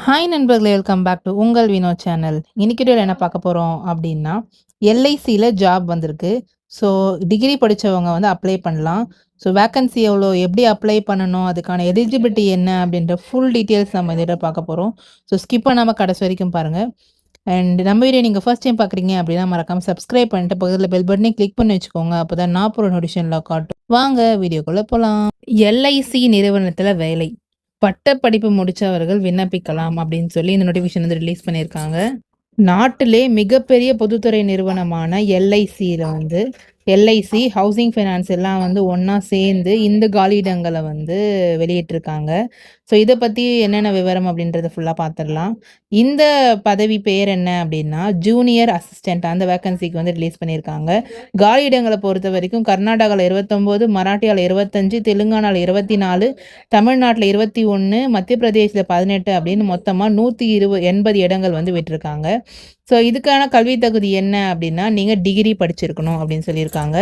Hi நண்பர்களே, welcome back to உங்கள் Vinod channel. இன்னைக்கு வீடியோவில் என்ன பார்க்க போகிறோம் அப்படின்னா, எல்ஐசியில் ஜாப் வந்திருக்கு. ஸோ டிகிரி படித்தவங்க வந்து அப்ளை பண்ணலாம். ஸோ வேக்கன்சி எவ்வளோ, எப்படி அப்ளை பண்ணணும், அதுக்கான எலிஜிபிலிட்டி என்ன அப்படின்ற ஃபுல் டீட்டெயில்ஸ் நம்ம இந்த பார்க்க போகிறோம். ஸோ ஸ்கிப் பண்ணாமல் கடைசி வரைக்கும் பாருங்கள். அண்ட் நம்ம வீடியோ நீங்கள் ஃபர்ஸ்ட் டைம் பார்க்குறீங்க அப்படின்னா மறக்காமல் சப்ஸ்கிரைப் பண்ணிட்டு பக்கத்தில் பெல் பட்டனே கிளிக் பண்ணி வச்சுக்கோங்க. அப்போ தான் நான் போகிற நோட்டிஃபிகேஷனில் காட்டும். வாங்க வீடியோக்குள்ளே போகலாம். எல்ஐசி நிறுவனத்தில் வேலை, பட்டப்படிப்பு முடிச்சவர்கள் விண்ணப்பிக்கலாம் அப்படின்னு சொல்லி இந்த நோட்டிஃபிகேஷன் வந்து ரிலீஸ் பண்ணியிருக்காங்க. நாட்டிலே மிகப்பெரிய பொதுத்துறை நிறுவனமான எல்ஐசியில் வந்து எல்ஐசி, ஹவுசிங் ஃபைனான்ஸ் எல்லாம் வந்து ஒன்றா சேர்ந்து இந்த காலியிடங்களை வந்து வெளியிட்டிருக்காங்க. ஸோ இதை பற்றி என்னென்ன விவரம் அப்படின்றத ஃபுல்லாக பார்த்துடலாம். இந்த பதவி பெயர் என்ன அப்படின்னா ஜூனியர் அசிஸ்டண்ட், அந்த வேக்கன்சிக்கு வந்து ரிலீஸ் பண்ணியிருக்காங்க. காலியிடங்களை பொறுத்த வரைக்கும் கர்நாடகாவில் 29, மராட்டியாவில் 25, தெலுங்கானாவில் 24, தமிழ்நாட்டில் 21, மத்திய பிரதேசில் 18 அப்படின்னு மொத்தமாக 180 இடங்கள் வந்து விட்டிருக்காங்க. ஸோ இதுக்கான கல்வி தகுதி என்ன அப்படின்னா நீங்கள் டிகிரி படிச்சிருக்கணும் அப்படின்னு சொல்லியிருக்காங்க.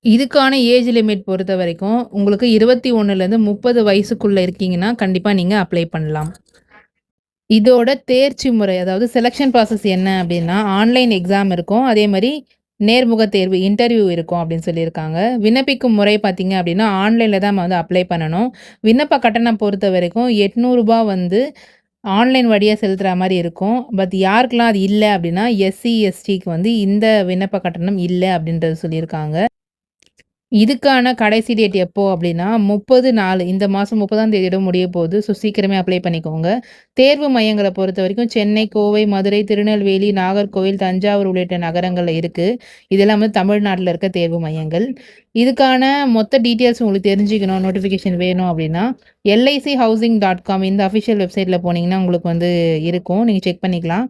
இதுக்கான ஏஜ் லிமிட் பொறுத்த வரைக்கும் உங்களுக்கு 21லேருந்து 30 வயசுக்குள்ளே இருக்கீங்கன்னா கண்டிப்பாக நீங்கள் அப்ளை பண்ணலாம். இதோட தேர்ச்சி முறை, அதாவது செலெக்ஷன் ப்ராசஸ் என்ன அப்படின்னா ஆன்லைன் எக்ஸாம் இருக்கும், அதே மாதிரி நேர்முக தேர்வு இன்டர்வியூ இருக்கும் அப்படின்னு சொல்லியிருக்காங்க. விண்ணப்பிக்கும் முறை பார்த்தீங்க அப்படின்னா ஆன்லைனில் தான் நம்ம வந்து அப்ளை பண்ணணும். விண்ணப்ப கட்டணம் பொறுத்த வரைக்கும் 800 ரூபா வந்து ஆன்லைன் வழியாக செலுத்துகிற மாதிரி இருக்கும். பட் யாருக்கெல்லாம் அது இல்லை அப்படின்னா எஸ்சி எஸ்டிக்கு வந்து இந்த விண்ணப்ப கட்டணம் இல்லை அப்படின்றது சொல்லியிருக்காங்க. இதுக்கான கடைசி டேட் எப்போ அப்படின்னா 30/4, இந்த மாதம் 30ஆம் தேதியோட முடிய போகுது. ஸோ சீக்கிரமே அப்ளை பண்ணிக்கோங்க. தேர்வு மையங்களை பொறுத்த வரைக்கும் சென்னை, கோவை, மதுரை, திருநெல்வேலி, நாகர்கோவில், தஞ்சாவூர் உள்ளிட்ட நகரங்களில் இருக்குது. இதெல்லாம் வந்து தமிழ்நாட்டில் இருக்க தேர்வு மையங்கள். இதுக்கான மொத்த டீட்டெயில்ஸ் உங்களுக்கு தெரிஞ்சுக்கணும், நோட்டிஃபிகேஷன் வேணும் அப்படின்னா LIChousing.com இந்த அஃபிஷியல் வெப்சைட்டில் போனீங்கன்னா உங்களுக்கு வந்து இருக்கும், நீங்கள் செக் பண்ணிக்கலாம்.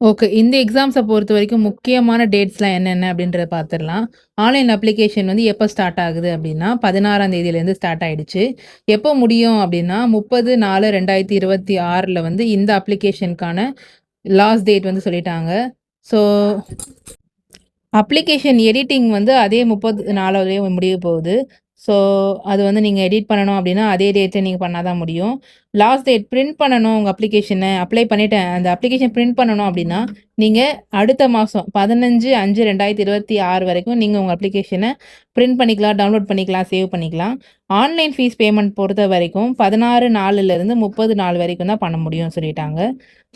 ஓகே. இந்த எக்ஸாம்ஸை பொறுத்த வரைக்கும் முக்கியமான டேட்ஸ்லாம் என்னென்ன அப்படின்றத பார்த்துடலாம். ஆன்லைன் அப்ளிகேஷன் வந்து எப்போ ஸ்டார்ட் ஆகுது அப்படின்னா 16ஆம் தேதியிலேருந்து ஸ்டார்ட் ஆகிடுச்சு. எப்போ முடியும் அப்படின்னா 30/4/2026 வந்து இந்த அப்ளிகேஷனுக்கான லாஸ்ட் டேட் வந்து சொல்லிட்டாங்க. ஸோ அப்ளிகேஷன் எடிட்டிங் வந்து அதே 30/4 முடிய போகுது. ஸோ அது வந்து நீங்கள் எடிட் பண்ணணும் அப்படின்னா அதே டேட்டை நீங்கள் பண்ணால் தான் முடியும். லாஸ்ட் டேட் பிரிண்ட் பண்ணணும், உங்கள் அப்ளிகேஷனை அப்ளை பண்ணிவிட்டேன், அந்த அப்ளிகேஷன் பிரிண்ட் பண்ணணும் அப்படின்னா நீங்கள் அடுத்த மாதம் 15/5/2026 வரைக்கும் நீங்கள் உங்கள் அப்ளிகேஷனை பிரிண்ட் பண்ணிக்கலாம், டவுன்லோட் பண்ணிக்கலாம், சேவ் பண்ணிக்கலாம். ஆன்லைன் ஃபீஸ் பேமெண்ட் பொறுத்த வரைக்கும் 16/4லேருந்து 30/4 வரைக்கும் தான் பண்ண முடியும்னு சொல்லிட்டாங்க.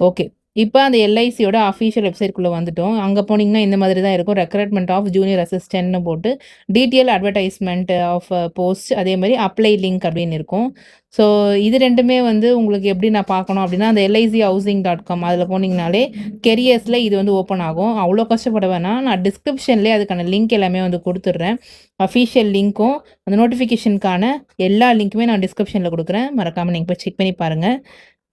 ஓகே. இப்போ அந்த எல்ஐசியோட அஃபிஷியல் வெப்சைட்குள்ளே வந்துட்டோம். அங்கே போனீங்கன்னா இந்த மாதிரி தான் இருக்கும். ரெக்ரூட்மெண்ட் ஆஃப் ஜூனியர் அசிஸ்டன்ட்னு போட்டு டீட்டெயில் அட்வர்டைஸ்மெண்ட் ஆஃப் போஸ்ட், அதே மாதிரி அப்ளை லிங்க் அப்படின்னு இருக்கும். ஸோ இது ரெண்டுமே வந்து உங்களுக்கு எப்படி நான் பார்க்கணும் அப்படின்னா அந்த LIChousing.com அதில் போனீங்கனாலே கெரியர்ஸில் இது வந்து ஓப்பன் ஆகும். அவ்வளோ கஷ்டப்பட வேணாம், நான் டிஸ்கிரிப்ஷன்லேயே அதுக்கான லிங்க் எல்லாமே வந்து கொடுத்துட்றேன். அஃபிஷியல் லிங்க்கும் அந்த நோட்டிஃபிகேஷனுக்கான எல்லா லிங்க்குமே நான் டிஸ்கிரிப்ஷனில் கொடுக்குறேன். மறக்காமல் நீங்கள் போய் செக் பண்ணி பாருங்கள்.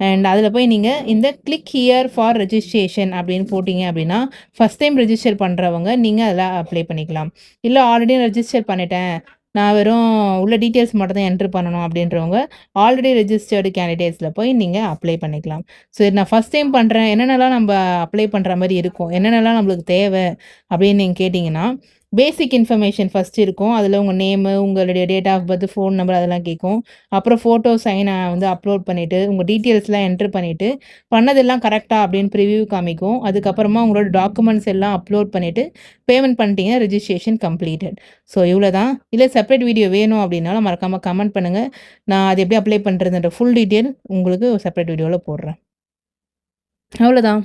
அண்ட் அதில் போய் நீங்கள் இந்த கிளிக் ஹியர் ஃபார் ரெஜிஸ்ட்ரேஷன் அப்படின்னு போட்டிங்க அப்படின்னா ஃபஸ்ட் டைம் ரெஜிஸ்டர் பண்ணுறவங்க நீங்கள் அதில் அப்ளை பண்ணிக்கலாம். இல்லை ஆல்ரெடி ரெஜிஸ்டர் பண்ணிட்டேன், நான் வெறும் உள்ள டீட்டெயில்ஸ் மட்டும் தான் என்ட்ரு பண்ணணும் அப்படின்றவங்க ஆல்ரெடி ரெஜிஸ்டர்டு கேண்டிடேட்ஸில் போய் நீங்கள் அப்ளை பண்ணிக்கலாம். ஸோ நான் ஃபஸ்ட் டைம் பண்ணுறேன், என்னென்னலாம் நம்ம அப்ளை பண்ணுற மாதிரி இருக்கும், என்னென்னலாம் நம்மளுக்கு தேவை அப்படின்னு நீங்கள் கேட்டிங்கன்னா பேசிக் இன்ஃபர்மேஷன் ஃபஸ்ட் இருக்கும். அதில் உங்கள் நேமு, உங்களுடைய date of birth, phone number அதெல்லாம் கேட்கும். அப்புறம் ஃபோட்டோ சைனை வந்து அப்லோட் பண்ணிவிட்டு உங்கள் டீட்டெயில்ஸ்லாம் என்ட்ரு பண்ணிவிட்டு பண்ணதெல்லாம் கரெக்டாக அப்படின்னு ப்ரிவ்யூ காமிக்கும். அதுக்கப்புறமா உங்களோட டாக்குமெண்ட்ஸ் எல்லாம் அப்லோட் பண்ணிவிட்டு பேமெண்ட் பண்ணிட்டீங்கன்னா ரெஜிஸ்ட்ரேஷன் கம்ப்ளீட்டட். ஸோ இவ்வளோ தான். இல்லை செப்பரேட் வீடியோ வேணும் அப்படின்னாலும் மறக்காமல் கமெண்ட் பண்ணுங்கள். நான் அது எப்படி அப்ளை பண்ணுறதுன்ற ஃபுல் டீட்டெயில் உங்களுக்கு செப்பரேட் வீடியோவில் போடுறேன். அவ்வளோதான்.